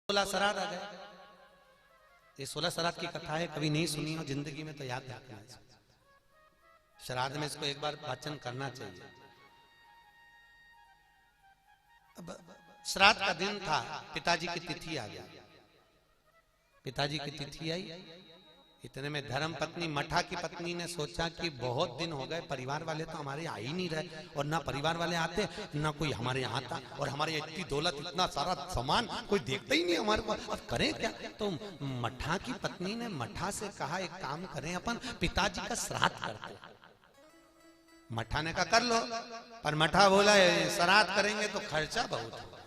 16 श्राद्ध आ गए। ये 16 श्राद्ध की कथा है, कभी नहीं सुनी हो जिंदगी में तो याद रखना है। श्राद्ध में इसको एक बार वाचन करना चाहिए। अब श्राद्ध का दिन था, पिताजी की तिथि आ गई। पिताजी की तिथि आई, इतने में धर्म पत्नी मठा की पत्नी ने सोचा कि बहुत दिन हो गए, परिवार वाले तो हमारे आ ही नहीं रहे, और ना परिवार वाले आते ना कोई हमारे यहाँ आता, और हमारे इतनी दौलत इतना सारा सामान कोई देखता ही नहीं हमारे को, अब करें क्या। तो मठा की पत्नी ने मठा से कहा एक काम करें, अपन पिताजी का श्राद्ध करते। मठा ने कहा कर लो, पर मठा बोला श्राद्ध करेंगे तो खर्चा बहुत होगा।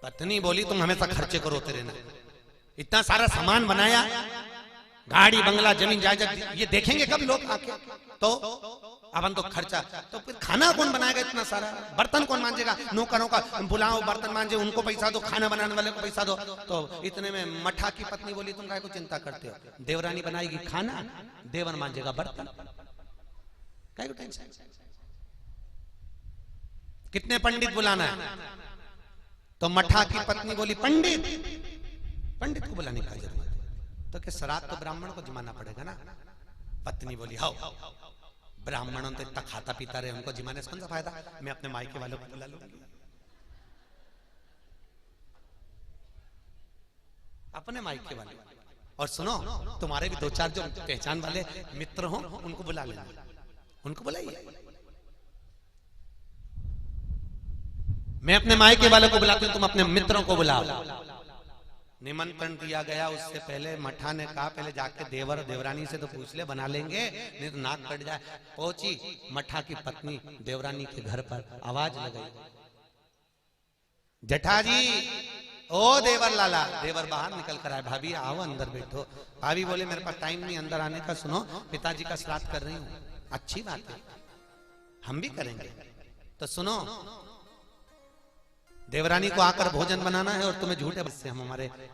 पत्नी बोली तुम हमेशा खर्चे करो तेरे ना, इतना सारा सामान बनाया, गाड़ी बंगला जमीन जायदाद, ये देखेंगे कब लोग आके, तो अपन तो खर्चा, तो फिर खाना कौन बनाएगा इतना सारा, बर्तन कौन मांजेगा, नौकरों का बुलाओ बर्तन मांजे, उनको पैसा दो, खाना बनाने वाले को पैसा दो। तो इतने में मठा की पत्नी बोली तुम काय को चिंता करते हो, देवरानी बनाएगी खाना, देवर मांजेगा बर्तन, काय को टेंशन। कितने पंडित बुलाना है, तो मठा की पत्नी बोली पंडित, पंडित को बुलाने का जरूरत है, तो कि श्राद्ध तो ब्राह्मण को जिमाना पड़ेगा ना। पत्नी बोली हाँ, ब्राह्मणों तो इतना खाता पीता रहे, उनको जिमाने से कौन सा फायदा, मैं अपने मायके वालों को बुला लूंगी, अपने मायके वाले। और सुनो, तुम्हारे भी दो चार जो पहचान वाले मित्र हो उनको बुला लेना, उनको बुलाइए। मैं अपने मायके वालों को बुलाती हूं, तुम अपने मित्रों को बुलाओ। निमंत्रण दिया गया, उससे पहले मठा ने कहा पहले जाके देवर देवरानी से तो पूछ ले, बना लेंगे नहीं तो नाक कट जाए। पहुंची मठा की पत्नी देवरानी के घर पर, आवाज लगाई जेठाजी ओ देवर लाला। देवर बाहर निकल कर आए, भाभी आओ अंदर बैठो। भाभी बोले मेरे पास टाइम नहीं अंदर आने का, सुनो पिताजी का श्राद्ध कर रही हूँ। अच्छी बात है, हम भी करेंगे, तो सुनो देवरानी को आकर भोजन बनाना है, और तुम्हें झूठे बस से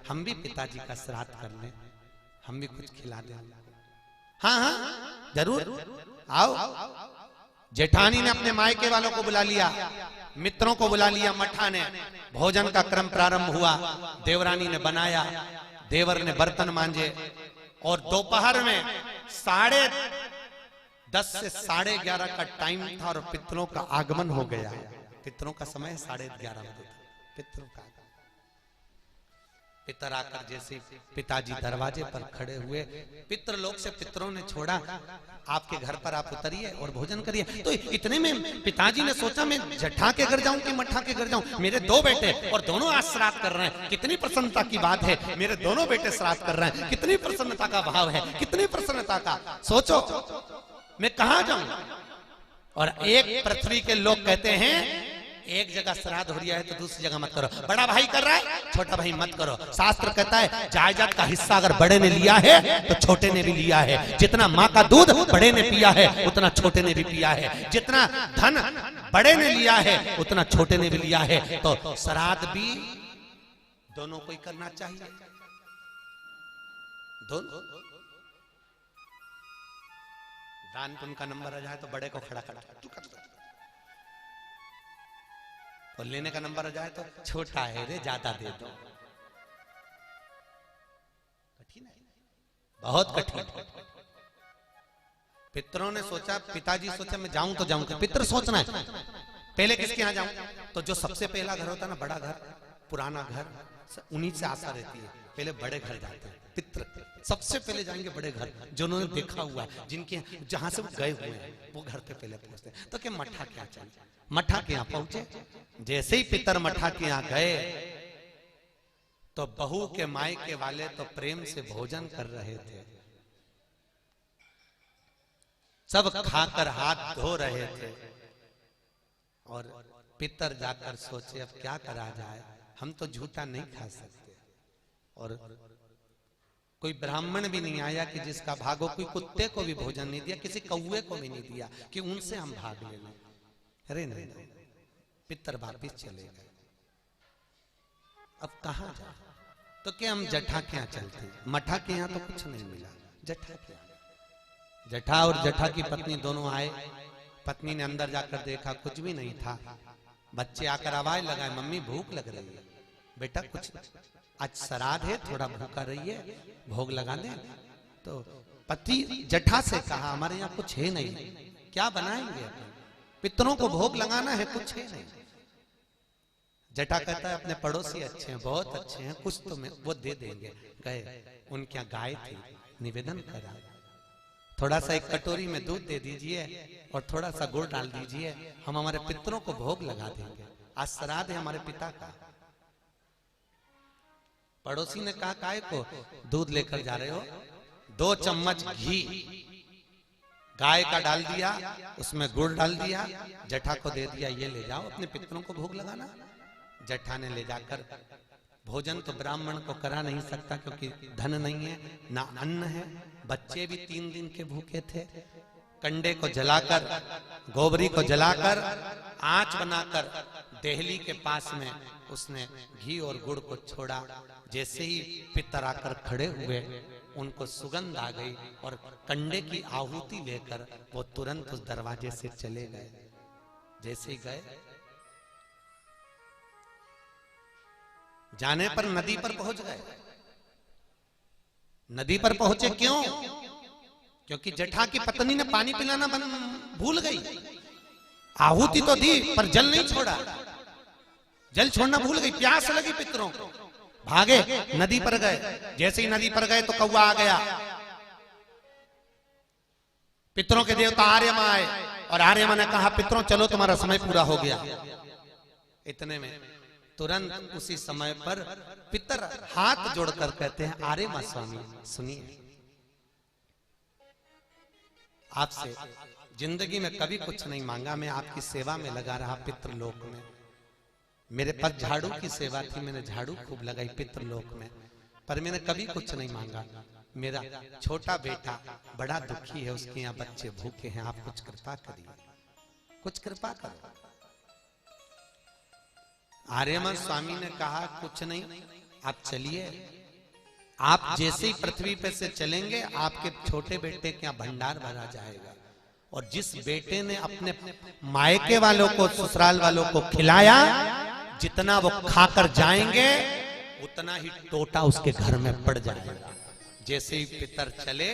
हम भी पिताजी का श्राद्ध कर लें, हम भी कुछ खिला दें। हाँ हाँ जरूर आओ। जेठानी ने अपने मायके वालों को बुला लिया, मित्रों को बुला लिया। मठा ने भोजन का क्रम प्रारंभ हुआ, देवरानी ने बनाया, देवर ने बर्तन मांजे, और दोपहर में 10:30 से 11:30 का टाइम था, और पितरों का आगमन हो गया। पितरों का समय 11:30 बजे था, पितरों का। पितर आकर जैसे पिताजी दरवाजे पर खड़े हुए, पितृ लोक से पितरों ने छोड़ा, आपके घर पर आप उतरिए और भोजन करिए। तो इतने में पिताजी ने सोचा मैं जठा के घर जाऊं कि मठा के घर जाऊं, मेरे दो बेटे और दोनों आज श्राद्ध कर रहे हैं, कितनी प्रसन्नता की बात है, मेरे दोनों बेटे श्राद्ध कर रहे हैं, कितनी प्रसन्नता का भाव है, कितनी प्रसन्नता का। सोचो मैं कहां जाऊं। और एक पृथ्वी के लोग कहते हैं एक जगह श्राद्ध हो रहा है तो दूसरी जगह मत करो, बड़ा भाई कर रहा है छोटा भाई मत करो। शास्त्र कहता है जायदाद का हिस्सा अगर बड़े ने लिया है तो छोटे ने भी लिया है, जितना माँ का दूध बड़े ने पिया है उतना छोटे ने भी पिया है, जितना धन बड़े ने लिया है उतना छोटे ने भी लिया है। तो श्राद्ध भी दोनों को ही करना चाहिए, दोनों। दान पुण्य का नंबर आ जाए तो बड़े को खड़ा कर, और लेने का नंबर आ जाए तो छोटा है रे ज्यादा दे दो। कठिन है, बहुत कठिन। पितरों ने सोचा, पिताजी सोचा मैं जाऊं तो जाऊं, पितर सोचना है पहले किसके यहाँ जाऊं। तो जो सबसे पहला घर होता है ना, बड़ा घर, पुराना घर, उन्हीं से आशा रहती है, पहले बड़े घर जाते हैं। पितर सबसे पहले जाएंगे बड़े घर, जो उन्होंने देखा हुआ है, जिनके जहां से वो गए हुए हैं, वो घर पे पहले पहुंचते हैं। तो क्या मठा क्या चाहिए, मठा के यहाँ पहुंचे। जैसे ही पितर मठा के यहाँ गए तो बहू के मायके वाले तो प्रेम से भोजन कर रहे थे, सब खाकर हाथ धो रहे थे। और पितर जाकर सोचे अब क्या करा जाए, हम तो झूठा नहीं खा सकते, और कोई ब्राह्मण भी नहीं आया कि जिसका भाग हो, कोई कुत्ते को भी भोजन नहीं दिया, किसी कौवे को भी नहीं दिया कि उनसे हम भाग ले लें। अरे नहीं, पितर वापिस चले गए। अब कहां जाए, तो क्या हम जठा के यहाँ चलते हैं। मठा के यहाँ तो कुछ नहीं मिला, जठा के यहाँ। जठा और जठा की पत्नी दोनों आए, पत्नी ने अंदर जाकर देखा कुछ भी नहीं था, बच्चे आकर आवाज लगाए, मम्मी भूख लग रही है। बेटा कुछ आज श्राद्ध है, थोड़ा भूखा रही है, भोग लगा दे। तो पति जठा से कहा, हमारे यहाँ कुछ है नहीं, क्या बनाएंगे? पितरों को भोग लगाना है, कुछ है नहीं। जटा कहता है अपने पड़ोसी अच्छे हैं, बहुत अच्छे हैं, कुछ तो वो दे देंगे। गए, उनके यहाँ गाय थी, निवेदन करा, थोड़ा सा एक कटोरी में दूध दे दीजिए और थोड़ा सा गुड़ डाल दीजिए, हम हमारे पितरों को भोग लगा देंगे, आज श्राद्ध है हमारे पिता का। पड़ोसी ने कहा, काय को दूध लेकर जा रहे हो? 2 चम्मच घी गाय का डाल दिया, उसमें गुड़ डाल दिया, जठा को दे दिया, ये ले जाओ अपने पितरों को भोग लगाना। जठा ने ले जाकर, भोजन तो ब्राह्मण को करा नहीं सकता क्योंकि धन नहीं है, ना अन्न है, बच्चे भी 3 दिन के भूखे थे। कंडे को जलाकर, गोबरी को जलाकर, आंच बनाकर देहली के पास में उसने घी और गुड़ को छोड़ा। जैसे ही पितर आकर खड़े हुए, उनको सुगंध आ गई और कंडे की आहुति लेकर वो तुरंत उस दरवाजे से चले गए। जैसे ही गए, जाने पर नदी पर पहुंच गए। नदी पर पहुंचे क्यों? क्योंकि जठा की पत्नी ने पानी पिलाना भूल गई। आहुति तो दी पर जल नहीं छोड़ा, जल छोड़ना भूल गई, प्यास लगी पितरों को। भागे, नदी पर गए। जैसे ही नदी पर गए तो कौवा आ गया। पितरों के देवता आर्यमा आए और आर्यमा ने कहा, पितरों चलो तुम्हारा समय पूरा हो गया। इतने में तुरंत उसी समय पर पितर हाथ जोड़कर कहते हैं, आर्यमा स्वामी सुनिए, आपसे जिंदगी में कभी कुछ नहीं मांगा, मैं आपकी सेवा में लगा रहा पितृलोक में। मेरे पास झाड़ू की सेवा थी, मैंने झाड़ू खूब लगाई पितृलोक में, पर मैंने कभी कुछ नहीं मांगा। मेरा छोटा बेटा बड़ा दुखी है, उसके यहाँ बच्चे भूखे हैं, आप कुछ कृपा करिए, कुछ कृपा करो। आर्यमा स्वामी ने कहा, कुछ नहीं, आप चलिए, आप जैसे ही पृथ्वी पे से चलेंगे, आपके छोटे बेटे के यहाँ भंडार भरा जाएगा, और जिस बेटे ने अपने मायके वालों को, ससुराल वालों को खिलाया, जितना वो खाकर जाएंगे उतना ही टोटा उसके घर में पड़ जाएगा। जैसे ही पितर चले,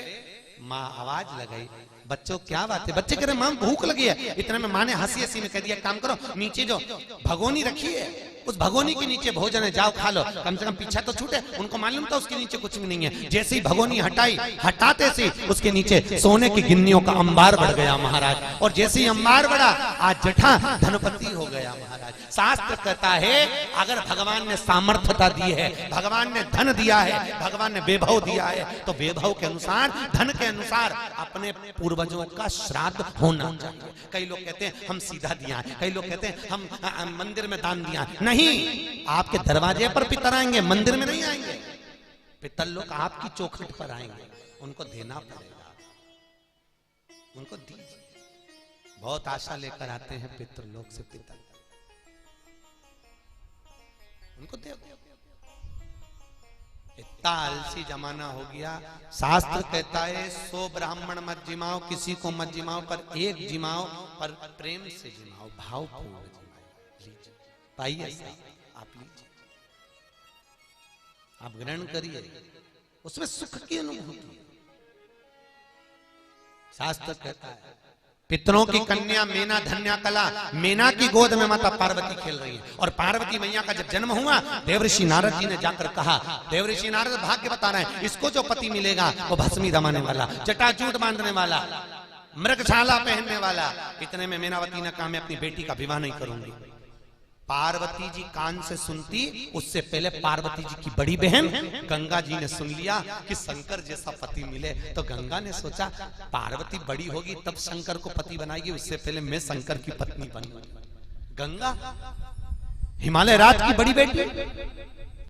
माँ आवाज लगाई, बच्चों क्या बात है? बच्चे कह रहे, माँ भूख लगी है। इतने में माँ ने हंसी हंसी में कह दिया, काम करो, नीचे जो भगोनी रखी है, उस भगोनी के नीचे भोजन है, जाओ खा लो, कम से कम पीछा तो छूटे। उनको मालूम था उसके नीचे कुछ भी नहीं है। जैसे ही भगोनी हटाई, हटाते से उसके नीचे सोने की गिन्नियों का अंबार बढ़ गया महाराज। और जैसे ही अंबार बढ़ा, आज जठा धनपति हो गया महाराज। शास्त्र कहता है, अगर भगवान ने सामर्थ्यता दी है, भगवान ने धन दिया है, भगवान ने वैभव दिया है, तो वैभव के अनुसार, धन के अनुसार अपने पूर्वजों का श्राद्ध होना चाहिए। कई लोग कहते हैं हम सीधा दिया है, कई लोग कहते हैं हम मंदिर में दान दिया है। नहीं, आपके दरवाजे पर पितर आएंगे, मंदिर में नहीं आएंगे। पितर लोग आपकी चौखट पर आएंगे, उनको देना पड़ेगा, उनको दीजिए। बहुत आशा लेकर आते हैं पितर लोग से, पितर उनको दे। इतना आलसी जमाना हो गया। शास्त्र कहता है 100 ब्राह्मण मत जिमाओ, किसी को मत जिमाओ, पर एक जिमाओ, पर प्रेम से जिमाओ, भावपूर्ण जिमाओ। लीजिए, पाइए, आप लीजिए, आप ग्रहण करिए, उसमें सुख की अनुभूति। शास्त्र कहता है, पितरों की कन्या मेना धन्या कला, मेना की गोद में माता पार्वती खेल रही है। और पार्वती मैया का जब जन्म हुआ, देवऋषि नारद जी ने जाकर कहा, देवऋषि नारद भाग्य बता रहे हैं, इसको जो पति मिलेगा वो भस्मी दमाने वाला, जटाजूट बांधने वाला, मृगशाला पहनने वाला। इतने में मेनावती ने कहा, मैं अपनी बेटी का विवाह नहीं करूंगी। पार्वती जी कान से सुनती, उससे पहले पार्वती जी की बड़ी बहन गंगा जी ने सुन लिया कि शंकर जैसा पति मिले। तो गंगा ने सोचा, पार्वती बड़ी होगी तब शंकर को पति बनाएगी, उससे पहले मैं शंकर की पत्नी बनूंगी। गंगा हिमालय राज की बड़ी बेटी,